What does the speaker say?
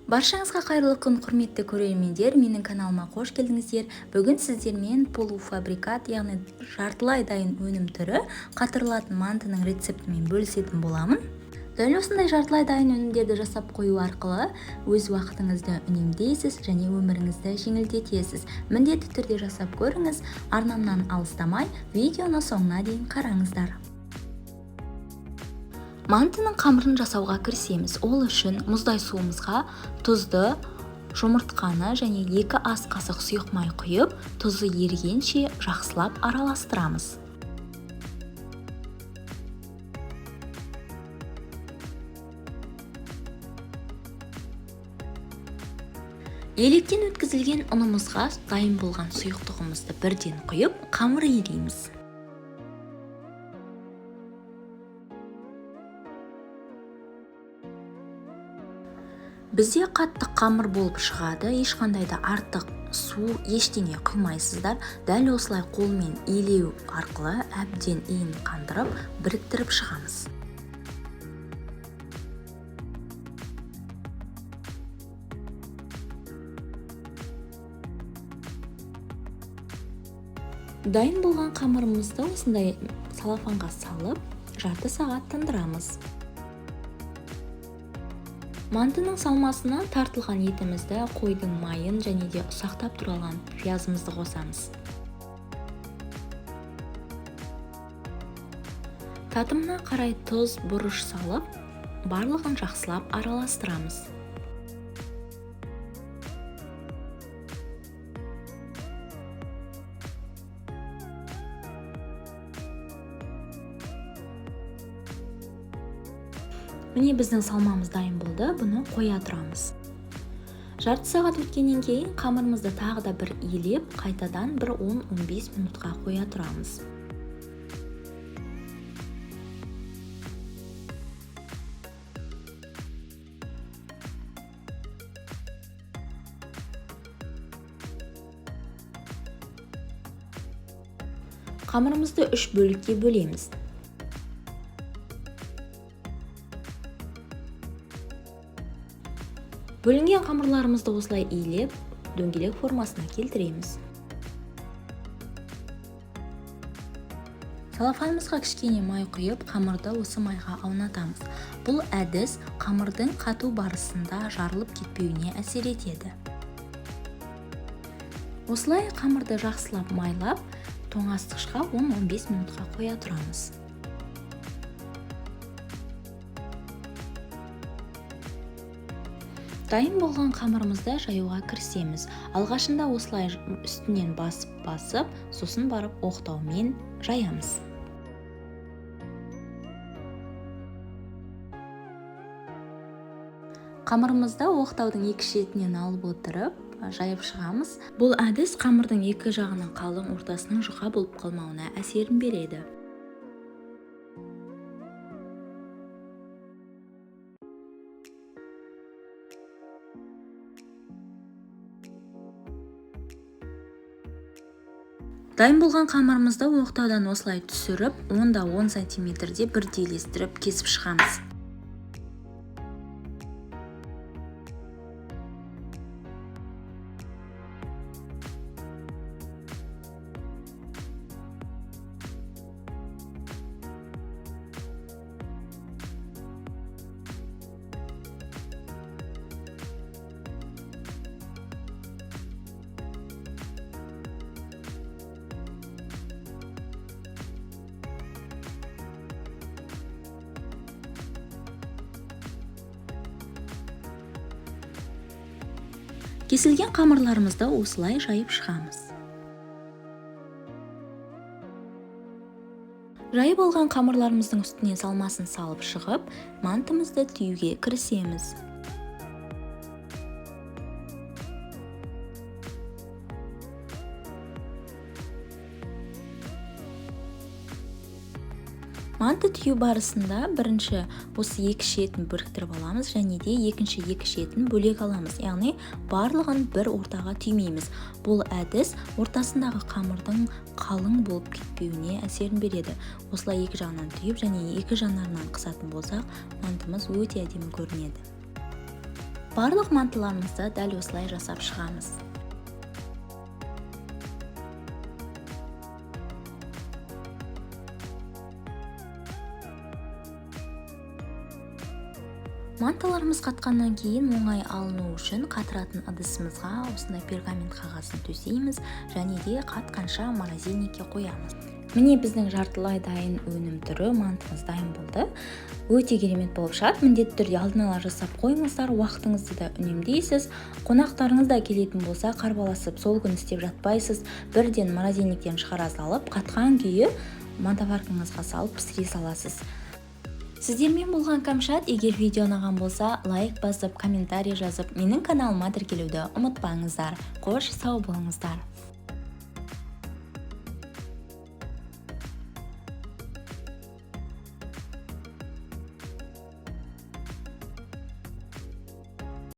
Баршаңызға қайырлы күн, құрметті көрермендер, менің каналыма қош келдіңіздер. Бүгін сіздермен полуфабрикат, яғни жартылай дайын өнім түрі қатырылатын мантының рецептімен бөлісетін боламын. Дәл осындай жартылай дайын өнімдерді жасап қою арқылы өз уақытыңызды үнемдейсіз және өміріңізді жеңілдетесіз. Міндетті түрде жасап көріңіз, арнамнан алыстамай, видеоны соңына дейін қараңыздар. Мантының қамырын жасауға кірісеміз. Ол үшін мұздай суымызға тұзды, жұмыртқаны және 2 ас қасық сұйық май құйып, тұзы ерігенше жақсылап араластырамыз. Електен өткізілген ұнымызға дайын болған сұйықтығымызды бірден құйып, қамыр илейміз. Бізде қатты қамыр болып шығады, ешқандай да артық су, ештеңе құймайсыздар. Дәл осылай қолмен илеу арқылы әбден иін қандырып, біріктіріп шығамыз. Дайын болған қамырымызды осындай салафанға салып, жарты сағат тындырамыз. Мантының салмасына тартылған етімізді, қойдың майын және де ұсақтап туралған пиязымызды қосамыз. Татымына қарай тұз, бұрыш салып, барлығын жақсылап араластырамыз. Міне біздің салмамыз дайын болды, бұны қоя тұрамыз. Жарты сағат өткеннен кейін қамырымызды тағы да бір илеп, қайтадан бір 10-15 минутқа қоя тұрамыз. Қамырымызды 3 бөлікке бөлеміз. Бөлінген қамырларымызды осылай илеп, дөңгелек формасына келтіреміз. Салафанымызға кішкене май құйып, қамырды осы майға аунатамыз. Бұл әдіс қамырдың қату барысында жарылып кетпеуіне әсер етеді. Осылай қамырды жақсылап майлап, тоңазытқышқа 10-15 минутқа қоя тұрамыз. Дайын болған қамырымызды жаюға кірісеміз. Алғашында осылай үстінен басып, сосын барып оқтаумен жаямыз. Қамырымызды оқтаудың 2 шетінен алып отырып, жайып шығамыз. Бұл әдіс қамырдың 2 жағының қалың, ортасының жұқа болып қалмауына әсерін береді. Дайын болған қамырымызды оқтаудан осылай түсіріп, 10-10 сантиметрде бірдей ілестіріп кесіп шығамыз. Кесілген қамырларымызды осылай жайып шығамыз. Жайып алған қамырларымыздың үстіне салмасын салып шығып, мантымызды түйуге кірісеміз. Манты түйу барысында бірінші осы 2 шетін біріктіріп аламыз және де екінші 2 шетін бөлек аламыз. Яғни барлығын бір ортаға түймейміз. Бұл әдіс ортасындағы қамырдың қалың болып кетпеуіне әсерін береді. Осылай 2 жағынан түйіп және 2 жанарынан қысатын болсақ, мантымыз өте әдемі көрінеді. Барлық мантыларымызды дәл осылай жасап шығамыз. Манталарымыз қатқаннан кейін оңай алыну үшін қатыратын ыдысымызға осындай пергамент қағазын төсейміз және де қатқанша морозильникке қоямыз. Міне біздің жартылай дайын өнім түрі мантымыз дайын болды. Өте керемет болып шығады. Міндетті түрде алдын ала жасап қойыңыздар, уақытыңызды да үнемдейсіз. Қонақтарыңыз да келетін болса, қарбаласып сол күн істеп жатпайсыз. Бірден морозильниктен шығара салып, қатқан күйі мантаваркаңызға салып пісіре саласыз. Сіздермен болған Кәмшат. Егер видео ұнаған болса, лайк басып, комментарий жазып, менің каналыма тіркелуді ұмытпаңыздар. Қош сау болыңыздар.